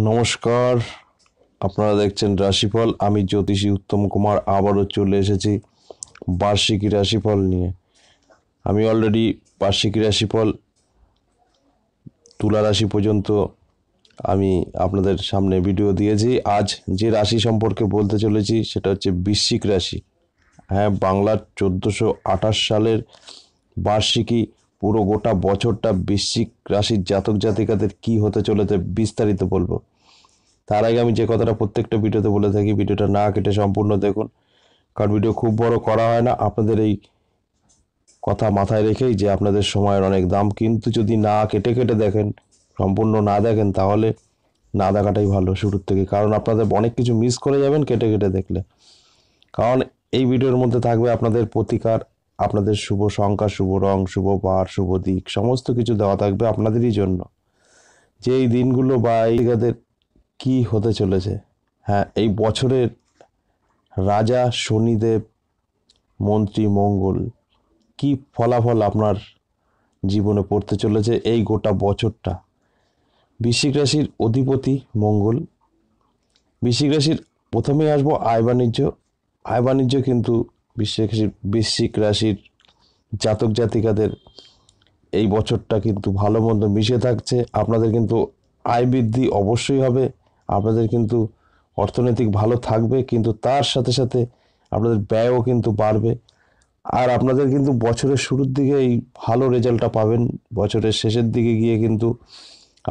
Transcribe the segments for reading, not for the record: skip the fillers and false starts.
নমস্কার, আপনারা দেখছেন রাশিফল। আমি জ্যোতিষী উত্তম কুমার আবারও চলে এসেছি বার্ষিকী রাশিফল নিয়ে। আমি অলরেডি বার্ষিকী রাশিফল তুলা রাশি পর্যন্ত আমি আপনাদের সামনে ভিডিও দিয়েছি। আজ যে রাশি সম্পর্কে বলতে চলেছি সেটা হচ্ছে বৃশ্চিক রাশি। হ্যাঁ, বাংলার 1428 সালের বার্ষিকী পুরো গোটা বছরটা বৃশ্চিক রাশির জাতক জাতিকাদের কি হতে চলেছে বিস্তারিত বলবো। তার আগে আমি যে কথাটা প্রত্যেকটা ভিডিওতে বলে থাকি, ভিডিওটা না কেটে সম্পূর্ণ দেখুন, কারণ ভিডিও খুব বড় করা হয় না আপনাদের এই কথা মাথায় রেখেই যে আপনাদের সময়ের অনেক দাম। কিন্তু যদি না কেটে কেটে দেখেন, সম্পূর্ণ না দেখেন, তাহলে না দেখাটাই ভালো শুরুর থেকে, কারণ আপনাদের অনেক কিছু মিস করে যাবেন কেটে কেটে দেখলে। কারণ এই ভিডিওর মধ্যে থাকবে আপনাদের প্রতিকার, আপনাদের শুভ সংখ্যা, শুভ রং, শুভ বার, শুভ দিক, সমস্ত কিছু দেওয়া থাকবে আপনাদেরই জন্য, যে এই দিনগুলো বা এই জায়গাদের কি হতে চলেছে। হ্যাঁ, এই বছরের রাজা শনিদেব, মন্ত্রী মঙ্গল, কি ফলাফল আপনার জীবনে পড়তে চলেছে এই গোটা বছরটা। বৃশ্চিক রাশির অধিপতি মঙ্গল। বৃশ্চিক রাশির প্রথমেই আসবো আয় বাণিজ্য। আয় বাণিজ্য কিন্তু বৃশ্চিক রাশির জাতক জাতিকাদের এই বছরটা কিন্তু ভালো মন্দ মিশে থাকছে। আপনাদের কিন্তু আয় বৃদ্ধি অবশ্যই হবে, আপনাদের কিন্তু অর্থনৈতিক ভালো থাকবে, কিন্তু তার সাথে সাথে আপনাদের ব্যয়ও কিন্তু বাড়বে। আর আপনাদের কিন্তু বছরের শুরুর দিকে এই ভালো রেজাল্টটা পাবেন, বছরের শেষের দিকে গিয়ে কিন্তু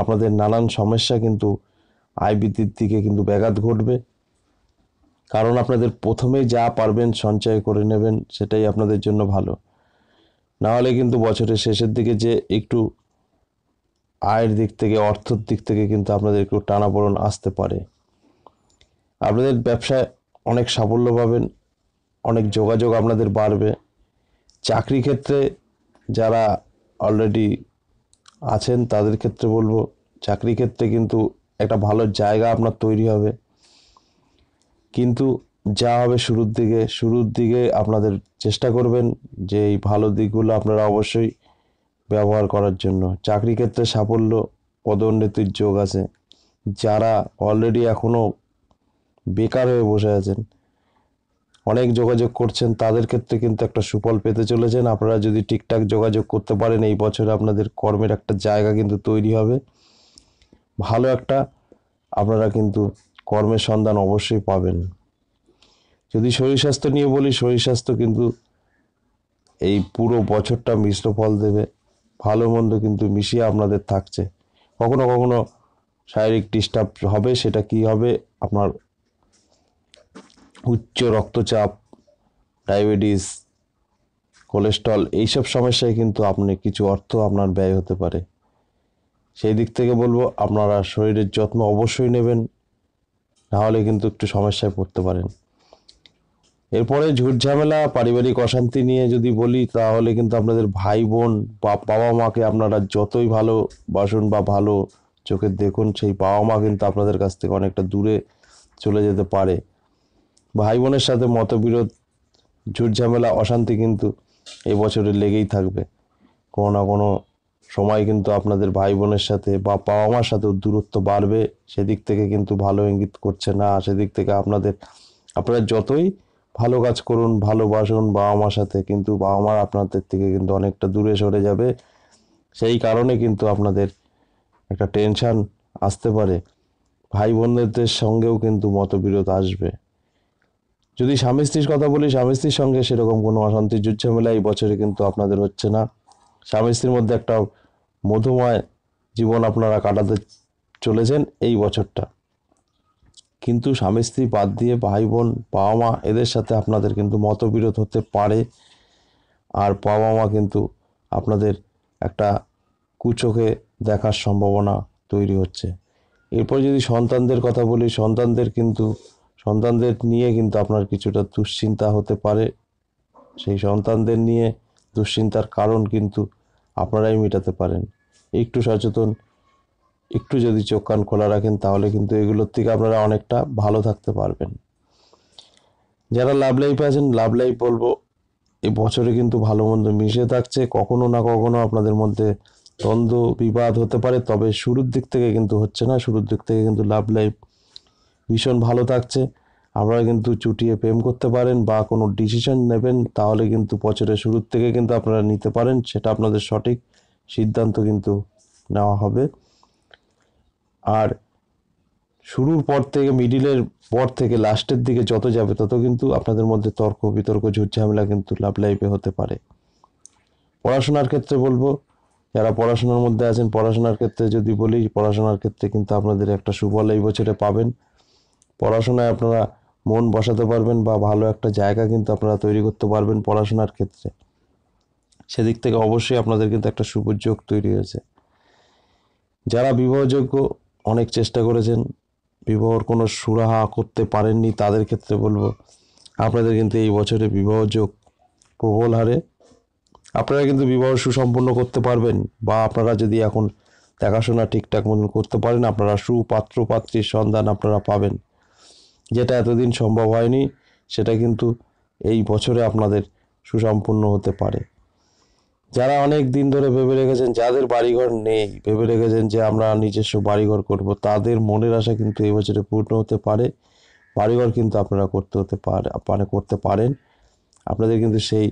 আপনাদের নানান সমস্যা কিন্তু আয় বৃদ্ধির দিকে কিন্তু ব্যাঘাত ঘটবে। কারণ আপনাদের প্রথমেই যা পারবেন সঞ্চয় করে নেবেন, সেটাই আপনাদের জন্য ভালো। না হলে কিন্তু বছরের শেষের দিকে যে একটু আয়ের দিক থেকে, অর্থের দিক থেকে কিন্তু আপনাদের একটু টানাপোড়েন আসতে পারে। আপনাদের ব্যবসায় অনেক সাফল্য পাবেন, অনেক যোগাযোগ আপনাদের বাড়বে। চাকরি ক্ষেত্রে যারা অলরেডি আছেন তাদের ক্ষেত্রে বলবো, চাকরি ক্ষেত্রে কিন্তু একটা ভালো জায়গা আপনার তৈরি হবে। কিন্তু যা হবে শুরুর দিকে আপনাদের চেষ্টা করবেন যে এই ভালো দিকগুলো আপনারা অবশ্যই ব্যবহার করার জন্য। চাকরি ক্ষেত্রে সাফল্য, পদোন্নতির যোগ আছে। যারা অলরেডি এখনও বেকার হয়ে বসে আছেন, অনেক যোগাযোগ করছেন, তাদের ক্ষেত্রে কিন্তু একটা সুফল পেতে চলেছেন। আপনারা যদি ঠিকঠাক যোগাযোগ করতে পারেন, এই বছরে আপনাদের কর্মের একটা জায়গা কিন্তু তৈরি হবে, ভালো একটা আপনারা কিন্তু কর্মের সন্ধান অবশ্যই পাবেন। যদি শরীর স্বাস্থ্য নিয়ে বলি, শরীর স্বাস্থ্য কিন্তু এই পুরো বছরটা মিশ্র ফল দেবে, ভালো মন্দ কিন্তু মিশিয়ে আপনাদের থাকছে। কখনো কখনো শারীরিক ডিস্টার্ব হবে, সেটা কি হবে, আপনার উচ্চ রক্তচাপ, ডায়াবেটিস, কোলেস্ট্রল, এইসব সমস্যায় কিন্তু আপনি কিছু অর্থ আপনার ব্যয় হতে পারে। সেই দিক থেকে বলবো আপনারা শরীরের যত্ন অবশ্যই নেবেন, নাহলে কিন্তু একটু সমস্যায় পড়তে পারেন। এরপরে ঝুট ঝামেলা, পারিবারিক অশান্তি নিয়ে যদি বলি, তাহলে কিন্তু আপনাদের ভাই বোন বা বাবা মাকে আপনারা যতই ভালোবাসুন বা ভালো চোখে দেখুন, সেই বাবা মা কিন্তু আপনাদের কাছ থেকে অনেকটা দূরে চলে যেতে পারে। ভাই বোনের সাথে মতবিরোধ, ঝুট ঝামেলা, অশান্তি কিন্তু এই বছরে লেগেই থাকবে। কোনো না কোনো সময় কিন্তু আপনাদের ভাই বোনের সাথে বা বাবা মার সাথেও দূরত্ব বাড়বে। সেদিক থেকে কিন্তু ভালো ইঙ্গিত করছে না। সেদিক থেকে আপনারা যতই ভালো কাজ করুন, ভালোবাসুন বাবা মার সাথে, কিন্তু বাবা মা আপনাদের থেকে কিন্তু অনেকটা দূরে সরে যাবে। সেই কারণে কিন্তু আপনাদের একটা টেনশন আসতে পারে। ভাই বোনদের সঙ্গেও কিন্তু মতবিরোধ আসবে। যদি স্বামী স্ত্রীর কথা বলি, স্বামী স্ত্রীর সঙ্গে সেরকম কোনো অশান্তি ঝুটঝামেলা এই বছরে কিন্তু আপনাদের হচ্ছে না। স্বামী স্ত্রীর মধ্যে একটা মধুময় জীবন আপনারা কাটাতে চলেছেন এই বছরটা। কিন্তু স্বামী স্ত্রী বাদ দিয়ে ভাই বোন, বাবা মা, এদের সাথে আপনাদের কিন্তু মতবিরোধ হতে পারে। আর বাবা মা কিন্তু আপনাদের একটা কুচোখে দেখার সম্ভাবনা তৈরি হচ্ছে। এরপর যদি সন্তানদের কথা বলি, সন্তানদের নিয়ে কিন্তু আপনার কিছুটা দুশ্চিন্তা হতে পারে। সেই সন্তানদের নিয়ে দুশ্চিন্তার কারণ কিন্তু আপনারাই মেটাতে পারেন। একটু সচেতন, একটু যদি চোখ কান খোলা রাখেন, তাহলে কিন্তু এগুলোর থেকে আপনারা অনেকটা ভালো থাকতে পারবেন। যারা লাভ লাইফে আছেন, লাভ লাইফ বলবো এই বছরে কিন্তু ভালো মন্দ মিশে থাকছে। কখনো না কখনো আপনাদের মধ্যে দ্বন্দ্ব বিবাদ হতে পারে, তবে শুরুর দিক থেকে কিন্তু হচ্ছে না। শুরুর দিক থেকে কিন্তু লাভ লাইফ ভীষণ ভালো থাকছে। আপনারা কিন্তু চুটিয়ে প্রেম করতে পারেন বা কোনো ডিসিশন নেবেন, তাহলে কিন্তু বছরের শুরুর থেকে কিন্তু আপনারা নিতে পারেন, সেটা আপনাদের সঠিক সিদ্ধান্ত কিন্তু নেওয়া হবে। আর শুরুর পর থেকে, মিডিলের পর থেকে লাস্টের দিকে যত যাবে তত কিন্তু আপনাদের মধ্যে তর্ক বিতর্ক ঝুট ঝামেলা কিন্তু লাভ লাইফে হতে পারে। পড়াশোনার ক্ষেত্রে বলবো, যারা পড়াশোনার মধ্যে আছেন, পড়াশোনার ক্ষেত্রে যদি বলি, পড়াশোনার ক্ষেত্রে কিন্তু আপনাদের একটা সুফল এই বছরে পাবেন। পড়াশোনায় আপনারা মন বসাতে পারবেন বা ভালো একটা জায়গা কিন্তু আপনারা তৈরি করতে পারবেন পড়াশোনার ক্ষেত্রে। সেদিক থেকে অবশ্যই আপনাদের কিন্তু একটা সুযোগ তৈরি হয়েছে। যারা বিবাহযোগ্য, অনেক চেষ্টা করেছেন, বিবাহর কোনো সুরাহা করতে পারেননি, তাদের ক্ষেত্রে বলবো আপনাদের কিন্তু এই বছরে বিবাহযোগ প্রবল হারে, আপনারা কিন্তু বিবাহ সুসম্পন্ন করতে পারবেন। বা আপনারা যদি এখন দেখাশোনা ঠিকঠাক মতন করতে পারেন, আপনারা সুপাত্র পাত্রীর সন্ধান আপনারা পাবেন, যেটা এতদিন সম্ভব হয়নি, সেটা কিন্তু এই বছরে আপনাদের সুসম্পন্ন হতে পারে। যারা অনেক দিন ধরে ভেবে রেখেছেন, যাদের বাড়িঘর নেই, ভেবে রেখেছেন যে আমরা নিজস্ব বাড়িঘর করব, তাদের মনের আশা কিন্তু এই বছরে পূর্ণ হতে পারে। বাড়িঘর কিন্তু আপনারা করতে পারেন। আপনাদের কিন্তু সেই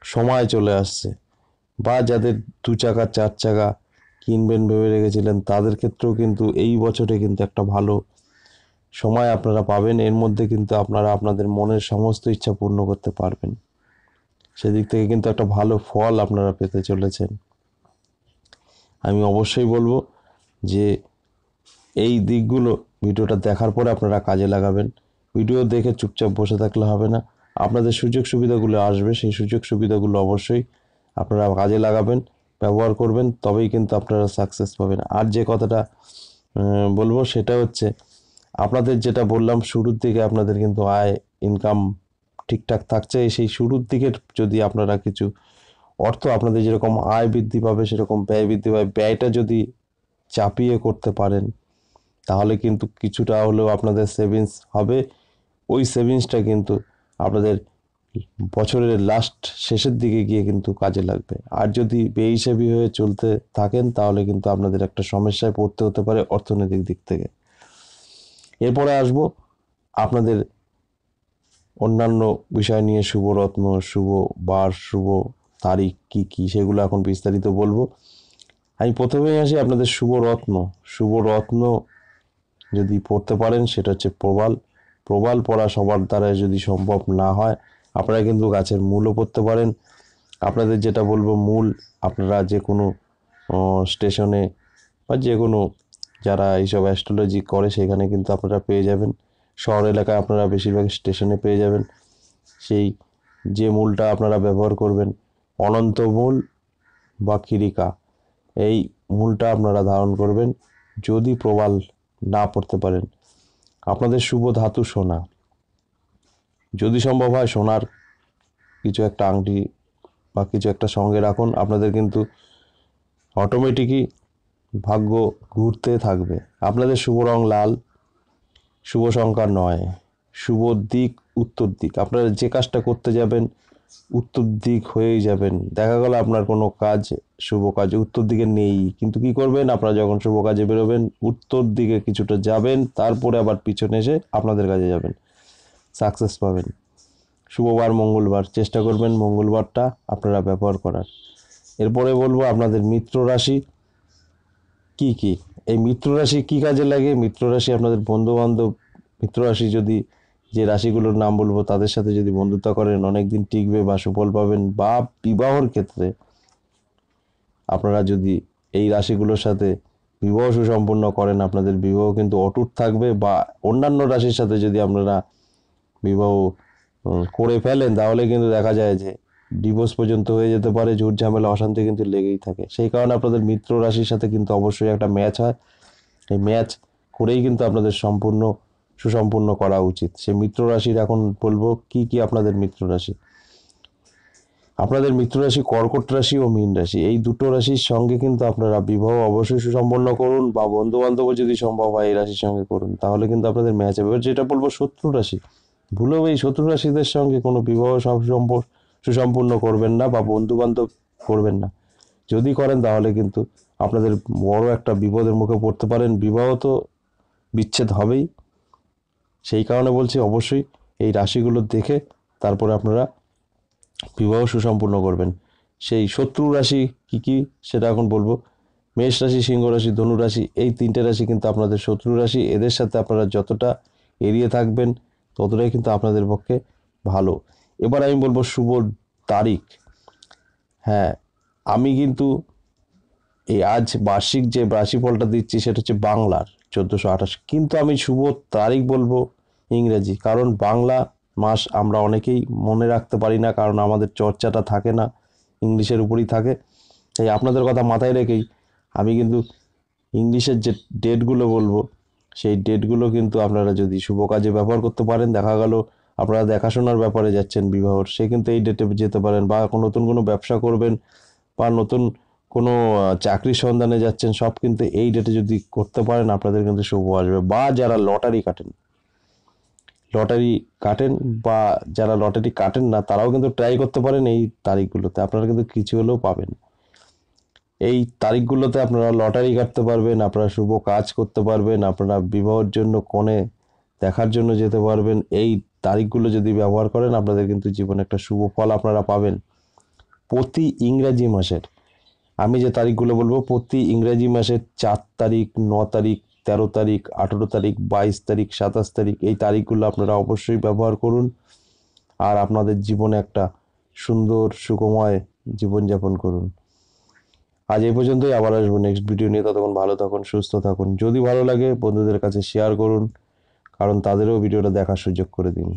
সময় চলে আসছে। বা যাদের 2 চাকা 4 চাকা কিনবেন ভেবে রেখেছিলেন, তাদের ক্ষেত্রেও কিন্তু এই বছরে কিন্তু একটা ভালো সময় আপনারা পাবেন। এর মধ্যে কিন্তু আপনারা আপনাদের মনের সমস্ত ইচ্ছা পূর্ণ করতে পারবেন। সেদিক থেকে কিন্তু একটা ভালো ফল আপনারা পেতে চলেছেন। আমি অবশ্যই বলবো যে এই দিকগুলো ভিডিওটা দেখার পরে আপনারা কাজে লাগাবেন। ভিডিও দেখে চুপচাপ বসে থাকলে হবে না, আপনাদের সুযোগ সুবিধাগুলো আসবে, সেই সুযোগ সুবিধাগুলো অবশ্যই আপনারা কাজে লাগাবেন, ব্যবহার করবেন, তবেই কিন্তু আপনারা সাকসেস পাবেন। আর যে কথাটা বলবো সেটা হচ্ছে, আপনাদের যেটা বললাম শুরুর দিকে আপনাদের কিন্তু আয় ইনকাম ঠিকঠাক থাকছে। সেই শুরুর দিকে যদি আপনারা কিছু অর্থ, আপনাদের যেরকম আয় বৃদ্ধি পাবে সেরকম ব্যয় বৃদ্ধি পাবে, ব্যয়টা যদি চাপিয়ে করতে পারেন, তাহলে কিন্তু কিছুটা হলেও আপনাদের সেভিংস হবে। ওই সেভিংসটা কিন্তু আপনাদের বছরের লাস্ট শেষের দিকে গিয়ে কিন্তু কাজে লাগবে। আর যদি বেহিসাবি হয়ে চলতে থাকেন, তাহলে কিন্তু আপনাদের একটা সমস্যায় পড়তে হতে পারে অর্থনৈতিক দিক থেকে। এরপরে আসবো আপনাদের অন্যান্য বিষয় নিয়ে, শুভ রত্ন, শুভ বার, শুভ তারিখ কি কি, সেগুলো এখন বিস্তারিত বলবো। আমি প্রথমেই আসি আপনাদের শুভ রত্ন। শুভ রত্ন যদি পড়তে পারেন, সেটা হচ্ছে প্রবাল। প্রবাল পড়া সবার দ্বারা যদি সম্ভব না হয়, আপনারা কিন্তু গাছের মূলও পড়তে পারেন। আপনাদের যেটা বলবো, মূল আপনারা যে কোনো স্টেশনে বা যে কোনো যারা এইসব অ্যাস্ট্রোলজি করে সেখানে কিন্তু আপনারা পেয়ে যাবেন। শহর এলাকায় আপনারা বেশিরভাগ স্টেশনে পেয়ে যাবেন। সেই যে মূলটা আপনারা ব্যবহার করবেন, অনন্ত মূল বা খিরিকা, এই মূলটা আপনারা ধারণ করবেন। যদি প্রবাল না পড়তে পারেন, আপনাদের শুভ ধাতু সোনা, যদি সম্ভব হয় সোনার কিছু একটা আংটি বা কিছু একটা সঙ্গে রাখুন, আপনাদের কিন্তু অটোমেটিকই ভাগ্য ঘুরতে থাকবে। আপনাদের শুভ রং লাল, শুভ সংখ্যা 9, শুভ দিক উত্তর দিক। আপনারা যে কাজটা করতে যাবেন উত্তর দিক হয়েই যাবেন। দেখা গেল আপনার কোনো কাজ, শুভ কাজ উত্তর দিকে নেই, কিন্তু কি করবেন, আপনারা যখন শুভ কাজে বেরোবেন উত্তর দিকে কিছুটা যাবেন, তারপরে আবার পিছনে এসে আপনাদের কাজে যাবেন, সাকসেস পাবেন। শুভবার মঙ্গলবার, চেষ্টা করবেন মঙ্গলবারটা আপনারা ব্যবহার করার। এরপরে বলবো আপনাদের মিত্র রাশি কি কি। এই মিত্র রাশি কি কাজে লাগে? মিত্র রাশি আপনাদের বন্ধু বান্ধব, মিত্র রাশি যদি, যে রাশিগুলোর নাম বলবো তাদের সাথে যদি বন্ধুত্ব করেন, অনেকদিন টিকবে বা সুফল পাবেন। বা বিবাহর ক্ষেত্রে আপনারা যদি এই রাশিগুলোর সাথে বিবাহ সুসম্পন্ন করেন, আপনাদের বিবাহ কিন্তু অটুট থাকবে। বা অন্যান্য রাশির সাথে যদি আপনারা বিবাহ করে ফেলেন, তাহলে কিন্তু দেখা যায় যে ডিভোর্স পর্যন্ত হয়ে যেতে পারে, ঝুট ঝামেলা অশান্তি কিন্তু লেগেই থাকে। সেই কারণে আপনাদের মিত্র রাশির সাথে কিন্তু অবশ্যই একটা ম্যাচ হয়। এই ম্যাচ করেই কিন্তু আপনাদের সম্পূর্ণ সুসম্পূর্ণ করা উচিত। সেই মিত্র রাশির এখন বলবো কি কি আপনাদের মিত্র রাশি। আপনাদের মিত্র রাশি কর্কট রাশি ও মীন রাশি, এই দুটো রাশির সঙ্গে কিন্তু আপনারা বিবাহ অবশ্যই সুসম্পন্ন করুন, বা বন্ধু বান্ধব যদি সম্ভব হয় এই রাশির সঙ্গে করুন, তাহলে কিন্তু আপনাদের ম্যাচ হবে। এবার যেটা বলবো শত্রু রাশি, ভুলেও এই শত্রু রাশিদের সঙ্গে কোনো বিবাহ সুসম্পূর্ণ করবেন না বা বন্ধু বান্ধব করবেন না। যদি করেন তাহলে কিন্তু আপনাদের বড় একটা বিপদের মুখে পড়তে পারেন। বিবাহ তো বিচ্ছেদ হবেই, সেই কারণে বলছি অবশ্যই এই রাশিগুলো দেখে তারপরে আপনারা বিবাহ সুসম্পূর্ণ করবেন। সেই শত্রু রাশি কি কি সেটা এখন বলবো। মেষ রাশি, সিংহ রাশি, ধনু রাশি, এই তিনটে রাশি কিন্তু আপনাদের শত্রু রাশি। এদের সাথে আপনারা যতটা এড়িয়ে থাকবেন ততটাই কিন্তু আপনাদের পক্ষে ভালো। এবার আমি বলবো শুভ তারিখ। হ্যাঁ, আমি কিন্তু এই আজ বার্ষিক যে রাশিফলটা দিচ্ছি সেটা হচ্ছে বাংলার 1428, কিন্তু আমি শুভ তারিখ বলবো ইংরেজি, কারণ বাংলা মাস আমরা অনেকেই মনে রাখতে পারি না, কারণ আমাদের চর্চাটা থাকে না, ইংলিশের উপরই থাকে। তাই আপনাদের কথা মাথায় রেখেই আমি কিন্তু ইংলিশের যে ডেটগুলো বলবো সেই ডেটগুলো কিন্তু আপনারা যদি শুভ কাজে ব্যবহার করতে পারেন, দেখা গেল আপনারা দেখাশোনার ব্যাপারে যাচ্ছেন বিবাহর, সে কিন্তু এই ডেটে যেতে পারেন, বা নতুন কোনো ব্যবসা করবেন বা নতুন কোনো চাকরির সন্ধানে যাচ্ছেন, সব কিন্তু এই ডেটে যদি করতে পারেন আপনাদের কিন্তু শুভ আসবে। বা যারা লটারি কাটেন বা যারা লটারি কাটেন না তারাও কিন্তু ট্রাই করতে পারেন এই তারিখগুলোতে, আপনারা কিন্তু কিছু হলেও পাবেন। এই তারিখগুলোতে আপনারা লটারি কাটতে পারবেন, আপনারা শুভ কাজ করতে পারবেন, আপনারা বিবাহের জন্য কনে দেখার জন্য যেতে পারবেন। এই তারিখগুলো যদি ব্যবহার করেন আপনাদের কিন্তু জীবনে একটা শুভ ফল আপনারা পাবেন। প্রতি ইংরাজি মাসের আমি যে তারিখগুলো বলবো, প্রতি ইংরাজি মাসের 4 তারিখ, 9 তারিখ, 13 তারিখ, 18 তারিখ, 22 তারিখ, 27 তারিখ, এই তারিখগুলো আপনারা অবশ্যই ব্যবহার করুন আর আপনাদের জীবনে একটা সুন্দর সুখময় জীবনযাপন করুন। আজ এই পর্যন্তই, আবার আসবো নেক্সট ভিডিও নিয়ে। ততক্ষণ ভালো থাকুন, সুস্থ থাকুন। যদি ভালো লাগে বন্ধুদের কাছে শেয়ার করুন, কারণ তাদেরও ভিডিওটা দেখার সুযোগ করে দিন।